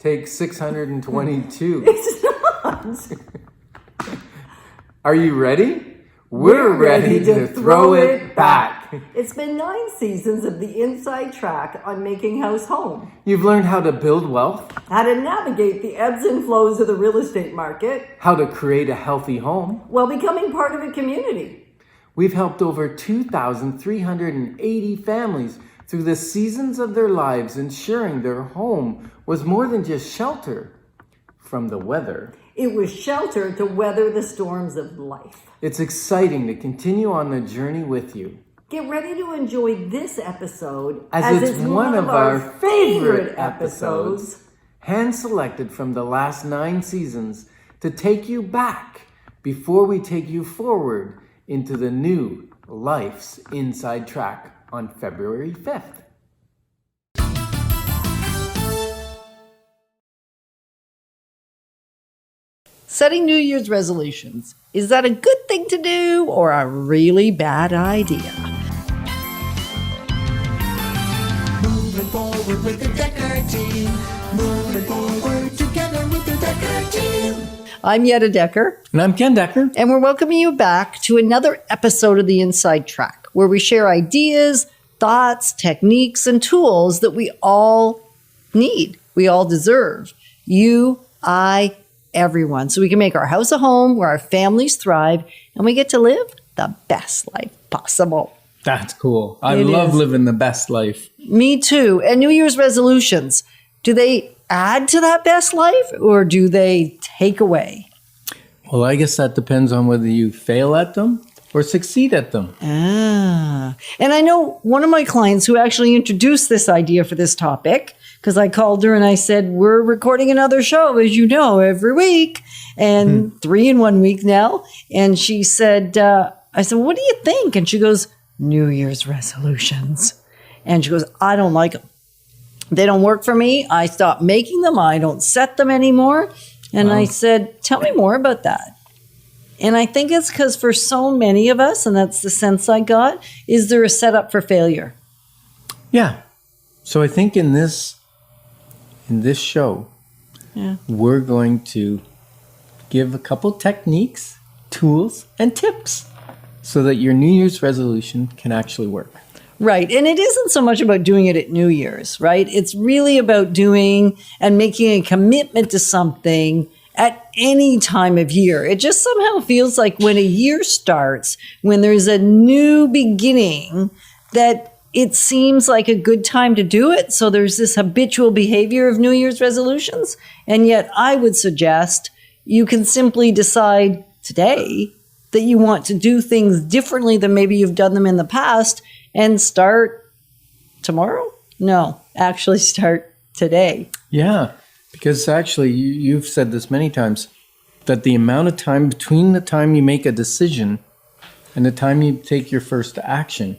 Take 622. It's not. Are you ready? We're ready to throw it back. It's been 9 seasons of the Inside Track on Making House Home. You've learned how to build wealth, How to navigate the ebbs and flows of the real estate market how to create a healthy home. while becoming part of a community. We've helped over 2,380 families through the seasons of their lives, ensuring their home was more than just shelter from the weather. It was shelter to weather the storms of life. It's exciting to continue on the journey with you. Get ready to enjoy this episode As it's one of our favorite episodes, hand-selected from the last 9 seasons to take you back before we take you forward into the new Life's Inside Track on February 5th. Setting New Year's resolutions. Is that a good thing to do or a really bad idea? Moving forward with the Decker team. Moving forward together with the Decker team. I'm Yetta Decker, And I'm Ken Decker. and we're welcoming you back to another episode of the Inside Track, where we share ideas, thoughts, techniques, and tools that we all need, we all deserve. You, I, everyone. So we can make our house a home where our families thrive and we get to live the best life possible. That's cool. I It love is. living the best life. Me too. And New Year's resolutions, do they add to that best life or do they take away? Well, I guess that depends on whether you fail at them or succeed at them. And I know one of my clients who actually introduced this idea for this topic, because I called her and I said, we're recording another show, as you know, every week, and 3 in 1 week now. And she said, I said, what do you think? And she goes, New Year's resolutions. And she goes, I don't like them. They don't work for me. I stopped making them. I don't set them anymore. And I said, tell me more about that. And I think it's because for so many of us, and that's the sense I got, is there a setup for failure? Yeah. So I think in this show, we're going to give a couple techniques, tools, and tips so that your New Year's resolution can actually work. Right. And it isn't so much about doing it at New Year's, right? It's really about doing and making a commitment to something at any time of year. It just somehow feels like when a year starts, when there's a new beginning, that it seems like a good time to do it. So there's this habitual behavior of New Year's resolutions. And yet I would suggest you can simply decide today that you want to do things differently than maybe you've done them in the past and start tomorrow? No, actually start today. Yeah, because actually you've said this many times, that the amount of time between the time you make a decision and the time you take your first action,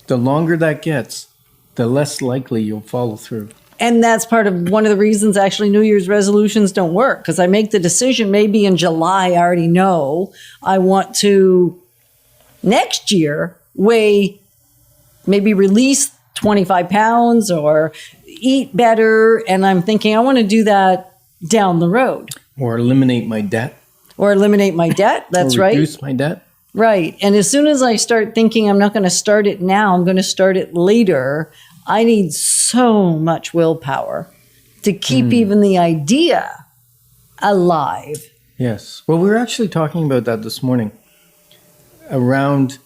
the longer that gets, the less likely you'll follow through. And that's part of one of the reasons actually New Year's resolutions don't work, because I make the decision maybe in July. I already know I want to next year maybe release 25 pounds or eat better. And I'm thinking I want to do that down the road. Or eliminate my debt. Or eliminate my debt. That's or right. reduce my debt. Right. And as soon as I start thinking I'm not going to start it now, I'm going to start it later, I need so much willpower to keep even the idea alive. Yes. Well, we were actually talking about that this morning, around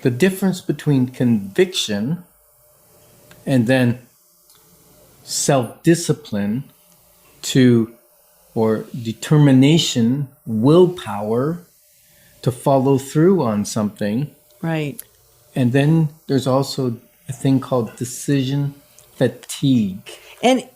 the difference between conviction and then self-discipline or determination, willpower to follow through on something. Right. And then there's also a thing called decision fatigue. And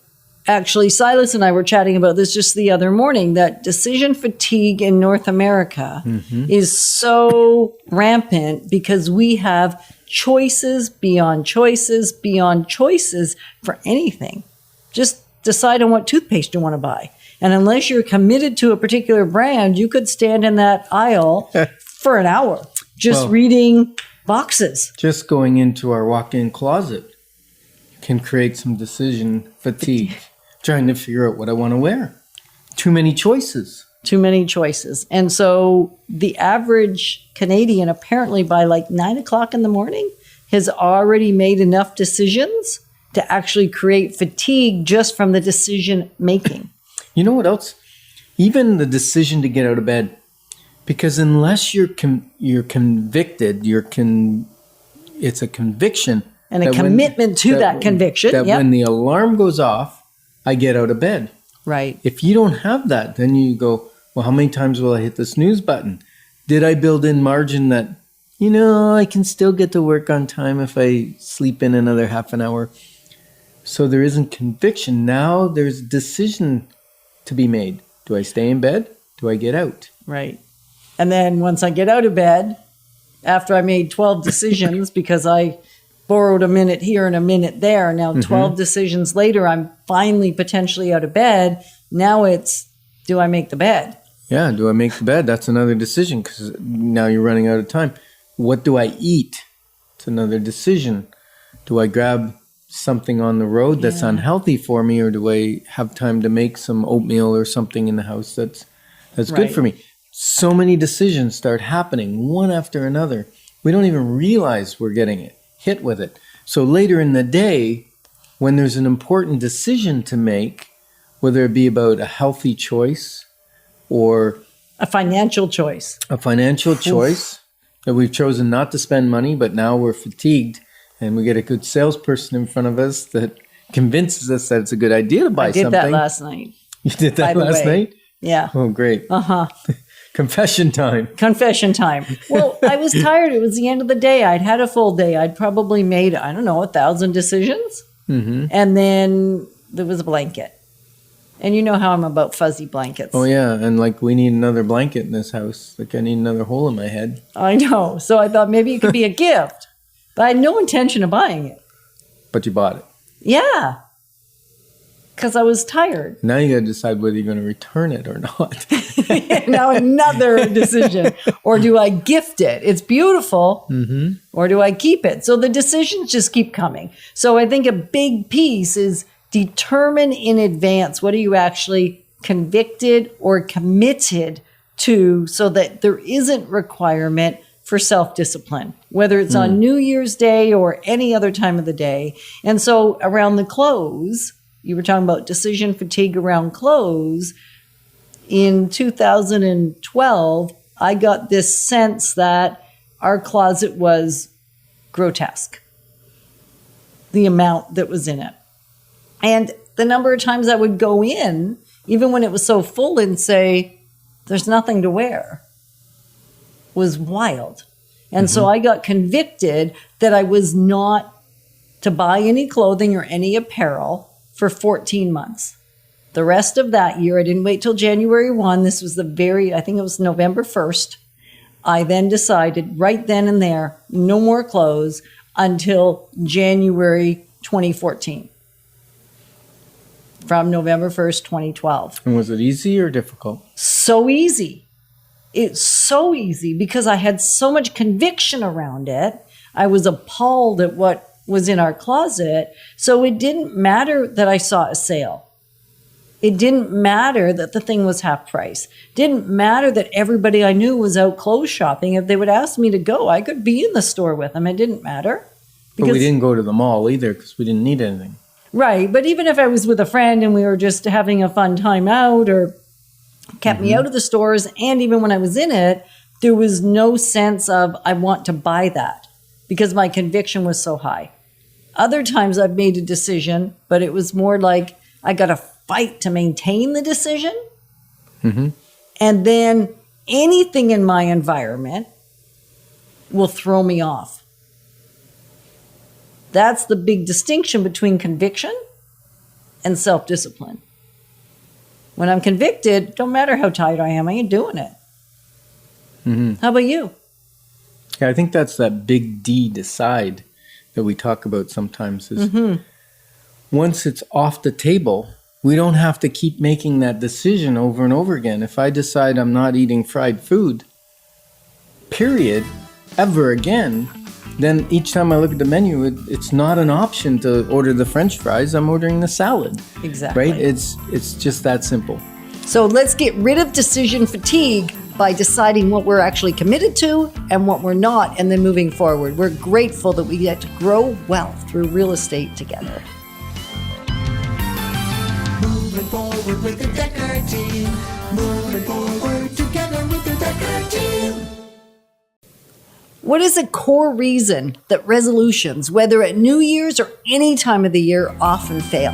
actually, Silas and I were chatting about this just the other morning, that decision fatigue in North America is so rampant because we have choices beyond choices beyond choices for anything. Just decide on what toothpaste you want to buy. And unless you're committed to a particular brand, you could stand in that aisle for an hour just reading boxes. Just going into our walk-in closet can create some decision fatigue. trying to figure out what I want to wear. Too many choices. Too many choices. And so the average Canadian, apparently by like 9 o'clock in the morning, has already made enough decisions to actually create fatigue just from the decision making. You know what else? Even the decision to get out of bed. Because unless you're convicted, it's a conviction. And a that commitment to that conviction. That Yep. when the alarm goes off, I get out of bed. Right. If you don't have that, then you go, well, how many times will I hit the snooze button? Did I build in margin that, I can still get to work on time if I sleep in another half an hour? So there isn't conviction. Now there's a decision to be made. Do I stay in bed? Do I get out? Right. And then once I get out of bed, after I made 12 decisions because I borrowed a minute here and a minute there, now 12 decisions later, I'm finally potentially out of bed. Now it's, do I make the bed? Yeah, do I make the bed? That's another decision because now you're running out of time. What do I eat? It's another decision. Do I grab something on the road that's unhealthy for me, or do I have time to make some oatmeal or something in the house that's good Right. for me? So many decisions start happening one after another. We don't even realize we're getting hit with it. So later in the day, when there's an important decision to make, whether it be about a healthy choice or A financial choice. a financial choice that we've chosen not to spend money, but now we're fatigued and we get a good salesperson in front of us that convinces us that it's a good idea to buy I did something. that last night. You did that by the last way. night? Yeah. Oh, great. Uh-huh. Confession time. Confession time. Well, I was tired. It was the end of the day. I'd had a full day. I'd probably made, 1,000 decisions. Mm-hmm. And then there was a blanket. And you know how I'm about fuzzy blankets. Oh, yeah. And like we need another blanket in this house. Like I need another hole in my head. I know. So I thought maybe it could be a gift. But I had no intention of buying it. But you bought it. Yeah. Because I was tired. Now you got to decide whether you're going to return it or not. Now another decision. Or do I gift it? It's beautiful. Mm-hmm. Or do I keep it? So the decisions just keep coming. So I think a big piece is determine in advance what are you actually convicted or committed to, so that there isn't requirement for self-discipline, whether it's on New Year's Day or any other time of the day. And so around the clothes, you were talking about decision fatigue around clothes. In 2012, I got this sense that our closet was grotesque, the amount that was in it. And the number of times I would go in, even when it was so full, and say, there's nothing to wear, was wild. And so I got convicted that I was not to buy any clothing or any apparel for 14 months. The rest of that year, I didn't wait till January 1. This was I think it was November 1st. I then decided right then and there, no more clothes until January 2014. From November 1st, 2012. And was it easy or difficult? So easy. It's so easy because I had so much conviction around it. I was appalled at what was in our closet. So it didn't matter that I saw a sale. It didn't matter that the thing was half price. Didn't matter that everybody I knew was out clothes shopping. If they would ask me to go, I could be in the store with them. It didn't matter. But we didn't go to the mall either because we didn't need anything. Right. But even if I was with a friend and we were just having a fun time out, or kept me out of the stores, and even when I was in it, there was no sense of I want to buy that because my conviction was so high. Other times I've made a decision, but it was more like I got to fight to maintain the decision. And then anything in my environment will throw me off. That's the big distinction between conviction and self-discipline. When I'm convicted, don't matter how tired I am, I ain't doing it. How about you? Yeah, I think that's that big D, decide, that we talk about sometimes. Is once it's off the table, we don't have to keep making that decision over and over again. If I decide I'm not eating fried food, period, ever again, then each time I look at the menu, it's not an option to order the French fries. I'm ordering the salad. Exactly. Right? It's just that simple. So let's get rid of decision fatigue by deciding what we're actually committed to and what we're not, and then moving forward. We're grateful that we get to grow wealth through real estate together. Moving forward with the Decker team. Moving forward together with the Decker team. What is a core reason that resolutions, whether at New Year's or any time of the year, often fail?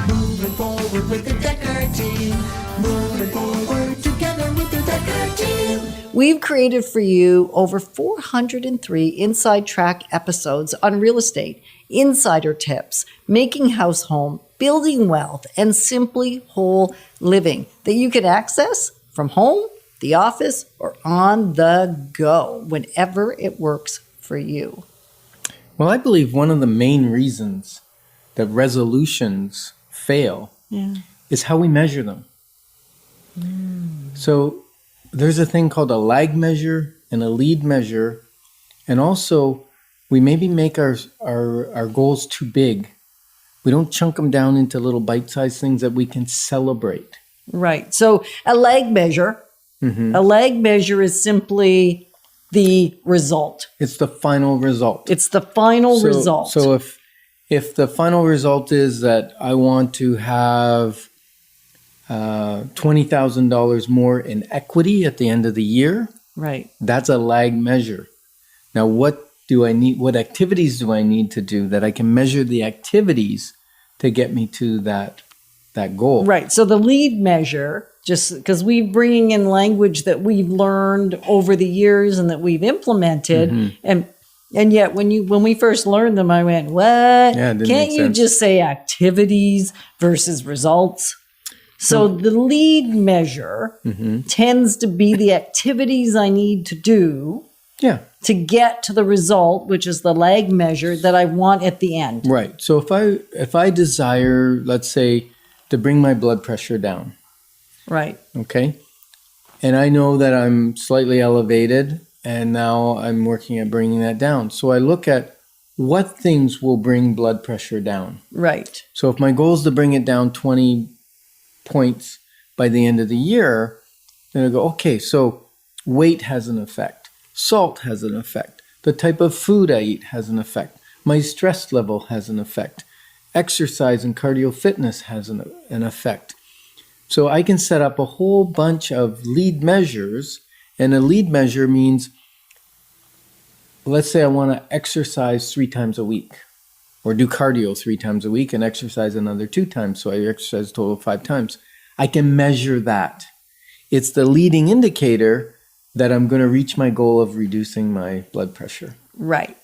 Moving forward with the Decker team. Moving forward together with the Decker team. We've created for you over 403 Inside Track episodes on real estate, insider tips, making house home, building wealth, and simply whole living that you can access from home, the office, or on the go whenever it works for you. Well, I believe one of the main reasons that resolutions fail is how we measure them. So there's a thing called a lag measure and a lead measure. And also, we maybe make our goals too big. We don't chunk them down into little bite-sized things that we can celebrate. Right. So a lag measure, a lag measure is simply the result. It's the final result. It's the final result. So if the final result is that I want to have $20,000 more in equity at the end of the year, right. that's a lag measure. Now, what do I need? What activities do I need to do that I can measure the activities to get me to that goal? Right. So the lead measure, just because we're bringing in language that we've learned over the years and that we've implemented, and yet when we first learned them, I went, "What? Yeah, it didn't Can't make you sense. just say activities versus results?" So the lead measure tends to be the activities I need to do Yeah. to get to the result, which is the lag measure that I want at the end. Right. So if I desire, let's say, to bring my blood pressure down, Right. okay, and I know that I'm slightly elevated, and now I'm working at bringing that down. So I look at what things will bring blood pressure down. Right. So if my goal is to bring it down 20 points by the end of the year, then I go, okay, so weight has an effect. Salt has an effect. The type of food I eat has an effect. My stress level has an effect. Exercise and cardio fitness has an effect. So I can set up a whole bunch of lead measures, and a lead measure means, let's say I want to exercise 3 times a week, or do cardio 3 times a week and exercise another 2 times. So I exercise a total of 5 times. I can measure that. It's the leading indicator that I'm going to reach my goal of reducing my blood pressure. Right.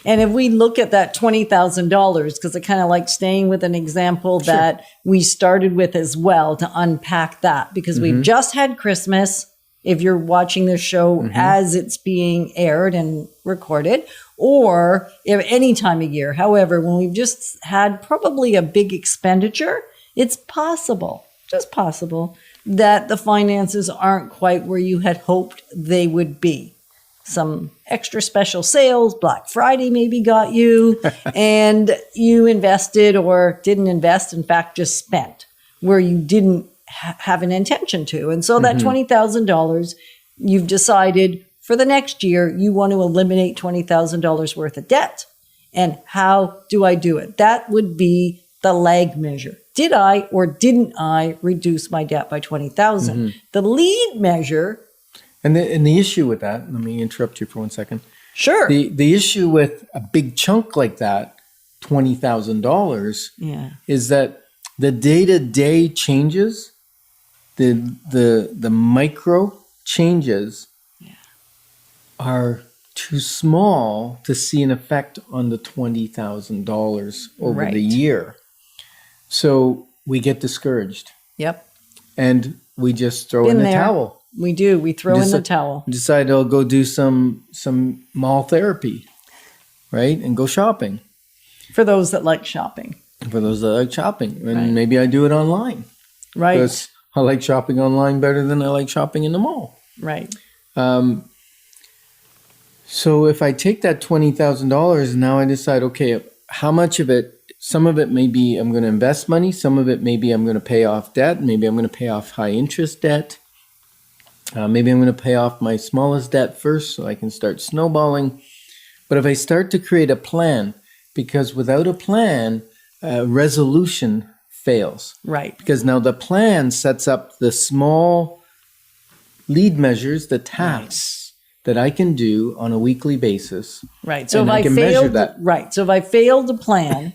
And if we look at that $20,000, because I kind of like staying with an example that we started with as well to unpack that, because we've just had Christmas. If you're watching this show as it's being aired and recorded, or if any time of year. However, when we've just had probably a big expenditure, it's possible, just possible, that the finances aren't quite where you had hoped they would be. Some extra special sales, Black Friday maybe got you, and you invested or didn't invest, in fact, just spent where you didn't have an intention to. And so that $20,000, you've decided for the next year, you want to eliminate $20,000 worth of debt. And how do I do it? That would be the lag measure. Did I or didn't I reduce my debt by $20,000? The lead measure. And the issue with that, let me interrupt you for 1 second. Sure. The issue with a big chunk like that, $20,000, is that the day-to-day changes, the micro changes are too small to see an effect on the $20,000 over the year. So we get discouraged. Yep. And we just throw in the towel. We do. We throw in the towel. Decide I'll go do some mall therapy, right? And go shopping. For those that like shopping. For those that like shopping. And maybe I do it online. Right. Because I like shopping online better than I like shopping in the mall. Right. So if I take that $20,000 and now I decide, okay, how much of it, some of it maybe I'm going to invest money, some of it maybe I'm going to pay off debt, maybe I'm going to pay off high interest debt, maybe I'm going to pay off my smallest debt first so I can start snowballing. But if I start to create a plan, because without a plan, resolution fails. Right. Because now the plan sets up the small lead measures, the tasks that I can do on a weekly basis. Right. So And if I I can measure failed, that. right. So if I failed to plan,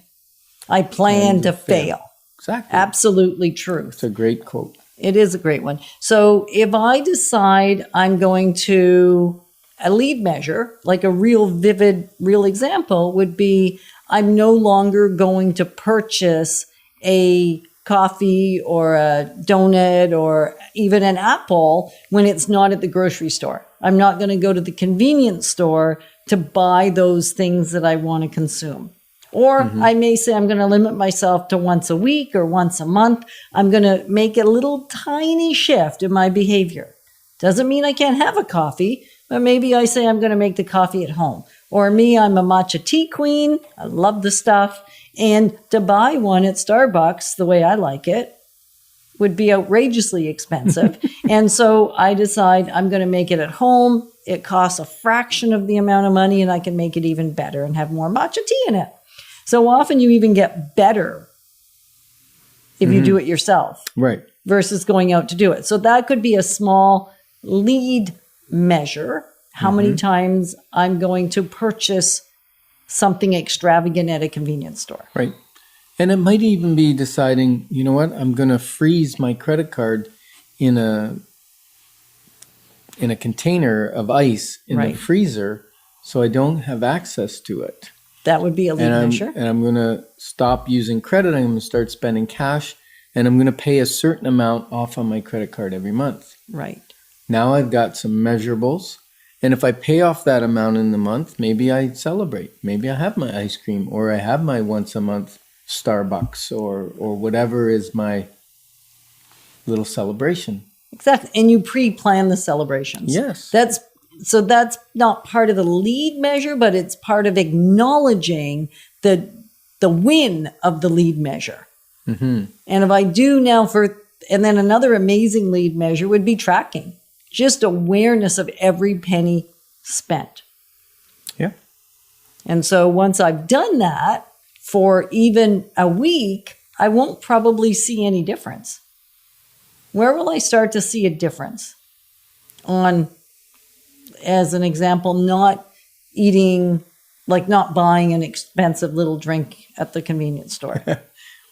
I plan to fail. Exactly. Absolutely truth. It's a great quote. It is a great one. So if I decide I'm going to a lead measure, like a real vivid, real example would be I'm no longer going to purchase a coffee or a donut or even an apple when it's not at the grocery store. I'm not going to go to the convenience store to buy those things that I want to consume. Or I may say I'm going to limit myself to once a week or once a month. I'm going to make a little tiny shift in my behavior. Doesn't mean I can't have a coffee, but maybe I say I'm going to make the coffee at home. Or me, I'm a matcha tea queen. I love the stuff. And to buy one at Starbucks, the way I like it, would be outrageously expensive. And so I decide I'm going to make it at home. It costs a fraction of the amount of money and I can make it even better and have more matcha tea in it. So often you even get better if you do it yourself Right. versus going out to do it. So that could be a small lead measure. How many times I'm going to purchase something extravagant at a convenience store. Right. And it might even be deciding, you know what, I'm going to freeze my credit card in a container of ice in Right. the freezer so I don't have access to it. That would be a lead measure. And I'm going to stop using credit. I'm going to start spending cash, and I'm going to pay a certain amount off on my credit card every month. Right. Now I've got some measurables. And if I pay off that amount in the month, maybe I celebrate. Maybe I have my ice cream, or I have my once a month Starbucks, or whatever is my little celebration. Exactly. And you pre-plan the celebrations. Yes. That's not part of the lead measure, but it's part of acknowledging the win of the lead measure. Mm-hmm. And if I do now and then another amazing lead measure would be tracking. Just awareness of every penny spent. Yeah. And so once I've done that for even a week, I won't probably see any difference. Where will I start to see a difference? On, as an example, not eating, like not buying an expensive little drink at the convenience store.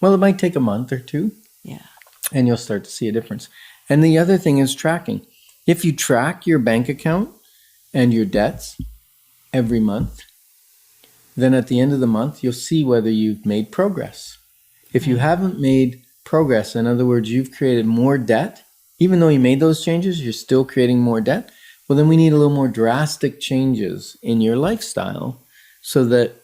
Well, it might take a month or two, Yeah. and you'll start to see a difference. And the other thing is tracking. If you track your bank account and your debts every month, then at the end of the month, you'll see whether you've made progress. If you haven't made progress, in other words, you've created more debt, even though you made those changes, you're still creating more debt, well, then we need a little more drastic changes in your lifestyle so that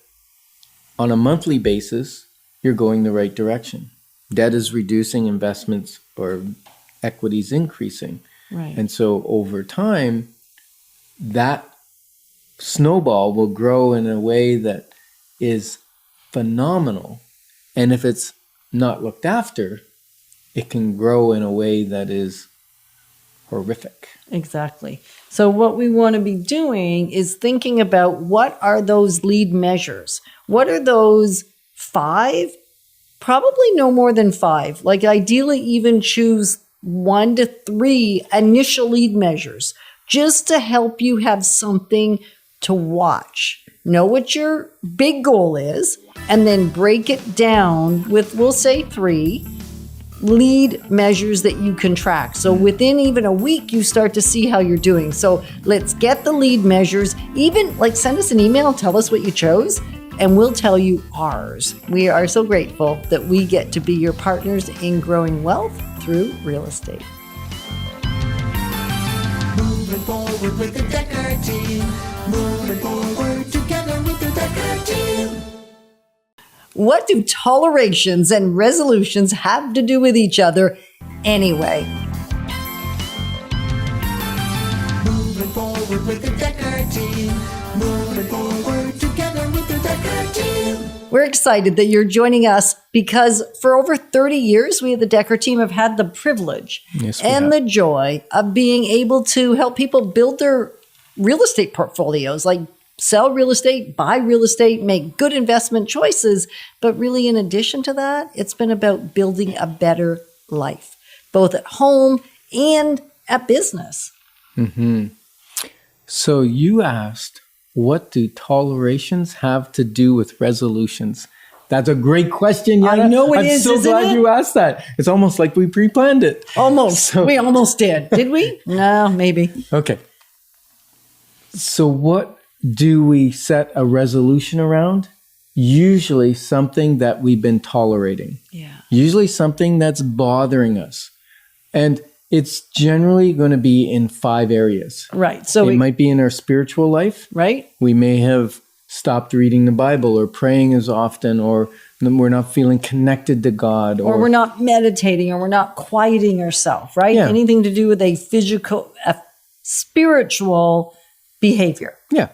on a monthly basis, you're going the right direction. Debt is reducing, investments or equities increasing. Right. And so over time, that snowball will grow in a way that is phenomenal. And if it's not looked after, it can grow in a way that is horrific. Exactly. So what we want to be doing is thinking about what are those lead measures? What are those 5? Probably no more than 5. Like ideally even choose 1 to 3 initial lead measures just to help you have something to watch. Know what your big goal is and then break it down with, we'll say 3 lead measures that you can track. So within even a week, you start to see how you're doing. So let's get the lead measures. Even like send us an email, tell us what you chose, and we'll tell you ours. We are so grateful that we get to be your partners in growing wealth through real estate. Moving forward with the Decker team. Moving forward together with the Decker team. What do tolerations and resolutions have to do with each other anyway? Moving forward with the Decker team. we're excited that you're joining us because for over 30 years, we at the Decker team have had the privilege Yes, we and have. the joy of being able to help people build their real estate portfolios, like sell real estate, buy real estate, make good investment choices. But really, in addition to that, it's been about building a better life, both at home and at business. So you asked, what do tolerations have to do with resolutions? That's a great question, Yana. I know it I'm is, so isn't glad it? you asked that. It's almost like we pre-planned it. Almost. So- We almost did. Did we? No, maybe. Okay. So what do we set a resolution around? Usually something that we've been tolerating. Yeah. Usually something that's bothering us. And it's generally going to be in 5 areas. Right. So It might be in our spiritual life. right? We may have stopped reading the Bible or praying as often, or we're not feeling connected to God. Or we're not meditating, or we're not quieting ourselves, right? Yeah. Anything to do with a spiritual behavior. Yeah.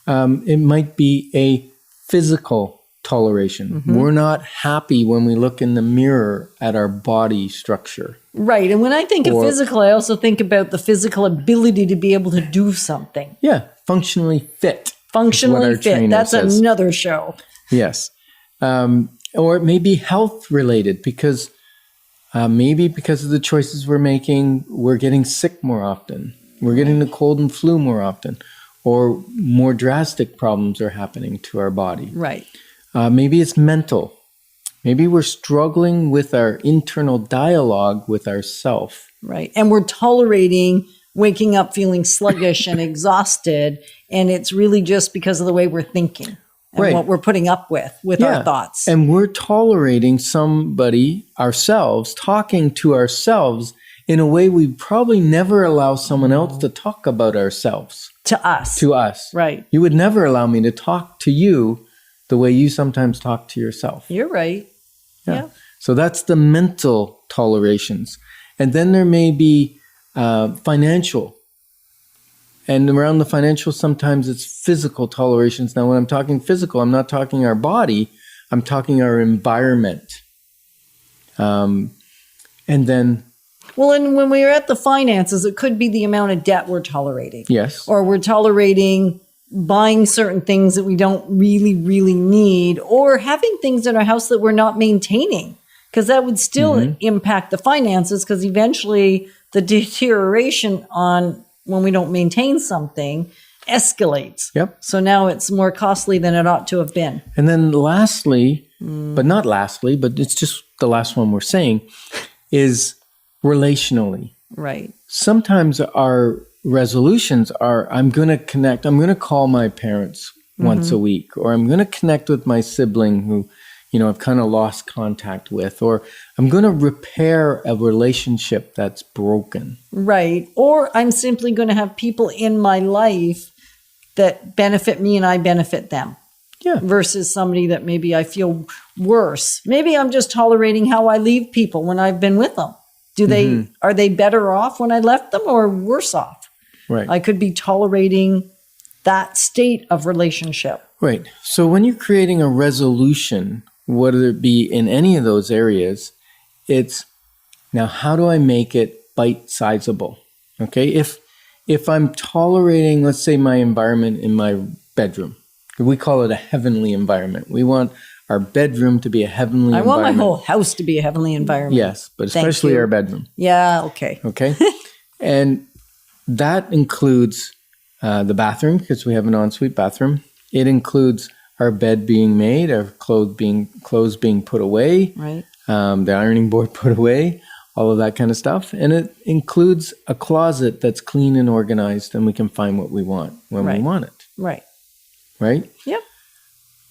It might be a physical toleration. We're not happy when we look in the mirror at our body structure. Right. And when I think of Or- physical, I also think about the physical ability to be able to do something. Yeah. Functionally fit. is what Functionally our fit. trainer That's says. another show. Yes. Or it may be health related because maybe because of the choices we're making, we're getting sick more often. We're getting the cold and flu more often. Or more drastic problems are happening to our body. Right. Maybe it's mental. Maybe we're struggling with our internal dialogue with ourself. Right. And we're tolerating waking up feeling sluggish and exhausted. And it's really just because of the way we're thinking and Right. what we're putting up with our thoughts. And we're tolerating somebody, ourselves, talking to ourselves in a way we probably never allow someone else to talk about ourselves to us. to us. Right. You would never allow me to talk to you the way you sometimes talk to yourself. You're right. Yeah. So that's the mental tolerations. And then there may be financial. And around the financial, sometimes it's physical tolerations. Now, when I'm talking physical, I'm not talking our body, I'm talking our environment. And then, Well, and when we're at the finances, it could be the amount of debt we're tolerating. yes, Or we're tolerating buying certain things that we don't really, really need, or having things in our house that we're not maintaining, because that would still impact the finances, because eventually the deterioration on when we don't maintain something escalates. Yep. So now it's more costly than it ought to have been. And then lastly, but not lastly, but it's just the last one we're saying, is relationally. Right. Sometimes our resolutions are, I'm going to connect, I'm going to call my parents once a week, or I'm going to connect with my sibling who, I've kind of lost contact with, or I'm going to repair a relationship that's broken. Right. Or I'm simply going to have people in my life that benefit me and I benefit them. Yeah. Versus somebody that maybe I feel worse. Maybe I'm just tolerating how I leave people when I've been with them. Are they better off when I left them or worse off? Right. I could be tolerating that state of relationship. Right. So when you're creating a resolution, whether it be in any of those areas, it's now how do I make it bite-sizable? Okay. If I'm tolerating, let's say, my environment in my bedroom, we call it a heavenly environment. We want our bedroom to be a heavenly I want environment. my whole house to be a heavenly environment. Yes, but Thank especially you. our bedroom. Yeah, okay. Okay. And that includes the bathroom, because we have an ensuite bathroom. It includes our bed being made, our clothes being put away, Right. the ironing board put away, all of that kind of stuff. And it includes a closet that's clean and organized, and we can find what we want when we Right. want it. Right. Right? Yep.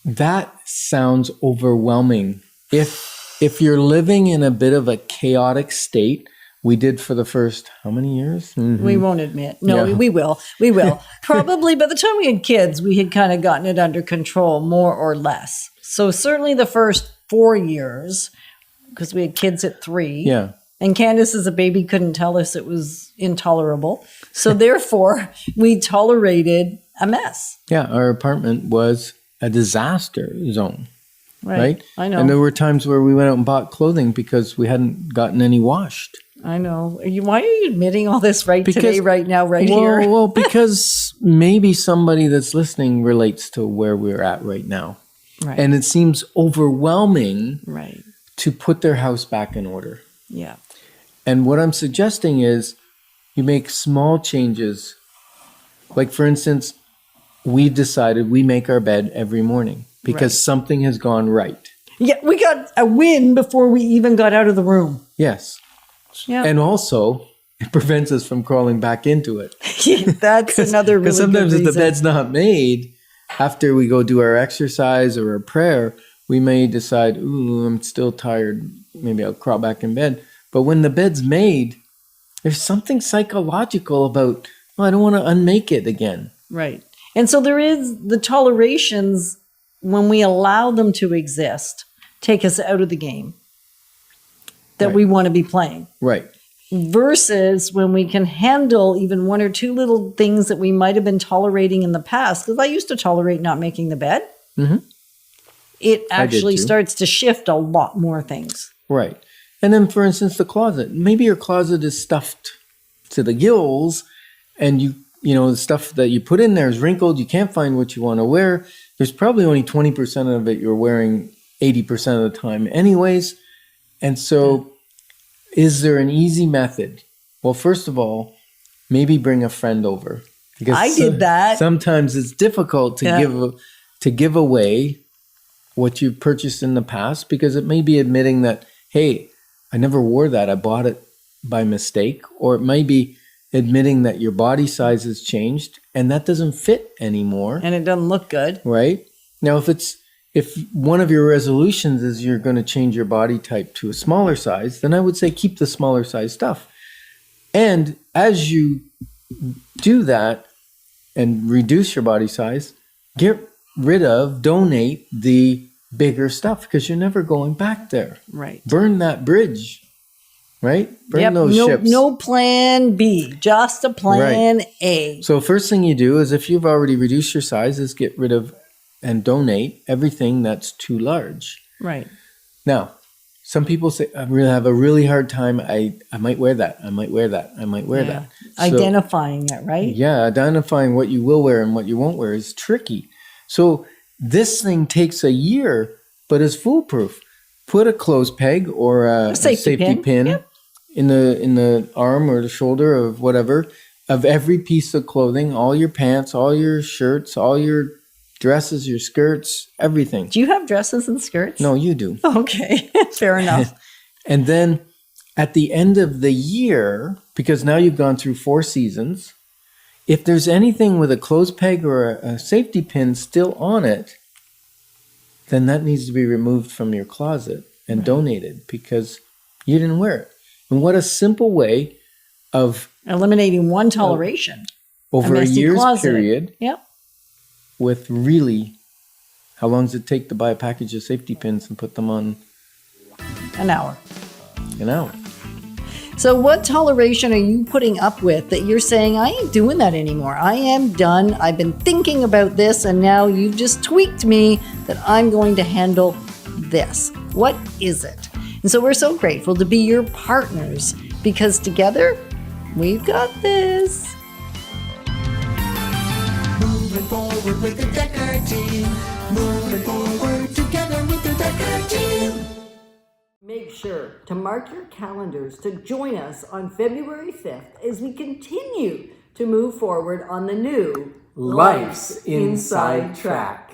That sounds overwhelming. If you're living in a bit of a chaotic state, we did for the first, how many years? We won't admit. No, Yeah. we will. We will. Probably by the time we had kids, we had kind of gotten it under control, more or less. So certainly the first 4 years, because we had kids at 3. Yeah. And Candace, as a baby, couldn't tell us it was intolerable. So therefore, we tolerated a mess. Yeah, our apartment was a disaster zone. right? I know. And there were times where we went out and bought clothing because we hadn't gotten any washed. I know. Why are you admitting all this today, right now, right here? Well, because maybe somebody that's listening relates to where we're at right now. Right. And it seems overwhelming Right. to put their house back in order. Yeah. And what I'm suggesting is you make small changes. Like, for instance, we decided we make our bed every morning because something has gone right. Yeah, we got a win before we even got out of the room. Yes. Yeah. And also, it prevents us from crawling back into it. That's another really Because sometimes good if the reason. bed's not made, after we go do our exercise or our prayer, we may decide, ooh, I'm still tired. Maybe I'll crawl back in bed. But when the bed's made, there's something psychological about, oh, I don't want to unmake it again. Right. And so there is the tolerations when we allow them to exist, take us out of the game that Right. we want to be playing. Right. Versus when we can handle even one or two little things that we might have been tolerating in the past. Because I used to tolerate not making the bed. Mhm. It actually too. starts to shift a lot more things. Right. And then, for instance, the closet. Maybe your closet is stuffed to the gills, and you know, the stuff that you put in there is wrinkled. You can't find what you want to wear. There's probably only 20% of it you're wearing 80% of the time, anyways. And so, is there an easy method? Well, first of all, maybe bring a friend over. Because I did that. Sometimes it's difficult to Yeah. give away what you've purchased in the past, because it may be admitting that, hey, I never wore that. I bought it by mistake. Or it may be admitting that your body size has changed and that doesn't fit anymore. And it doesn't look good. Right? Now, if one of your resolutions is you're going to change your body type to a smaller size, then I would say keep the smaller size stuff. And as you do that and reduce your body size, get rid of, donate the bigger stuff, because you're never going back there. Right. Burn that bridge, right? Burn those ships. No plan B, just a plan A. So first thing you do is, if you've already reduced your size, is get rid of and donate everything that's too large. Right. Now, some people say, I really have a really hard time. I might wear that. I might wear that. I might wear that. So, Identifying it, right? yeah, identifying what you will wear and what you won't wear is tricky. So this thing takes a year, but is foolproof. Put a clothes peg or a safety pin Yep. in the arm or the shoulder of whatever, of every piece of clothing, all your pants, all your shirts, all your dresses, your skirts, everything. Do you have dresses and skirts? No, you do. Okay, fair enough. And then at the end of the year, because now you've gone through 4 seasons, if there's anything with a clothes peg or a safety pin still on it, then that needs to be removed from your closet and donated, because you didn't wear it. And what a simple way of, Eliminating one toleration. over a messy year's closet. period, Yep. with really, how long does it take to buy a package of safety pins and put them on An hour. an hour? So what toleration are you putting up with that you're saying, I ain't doing that anymore. I am done. I've been thinking about this, and now you've just tweaked me that I'm going to handle this. What is it? And so we're so grateful to be your partners, because together we've got this. Moving forward with the Decker team. Moving forward together with the Decker team. Make sure to mark your calendars to join us on February 5th as we continue to move forward on the new Life's Inside Track.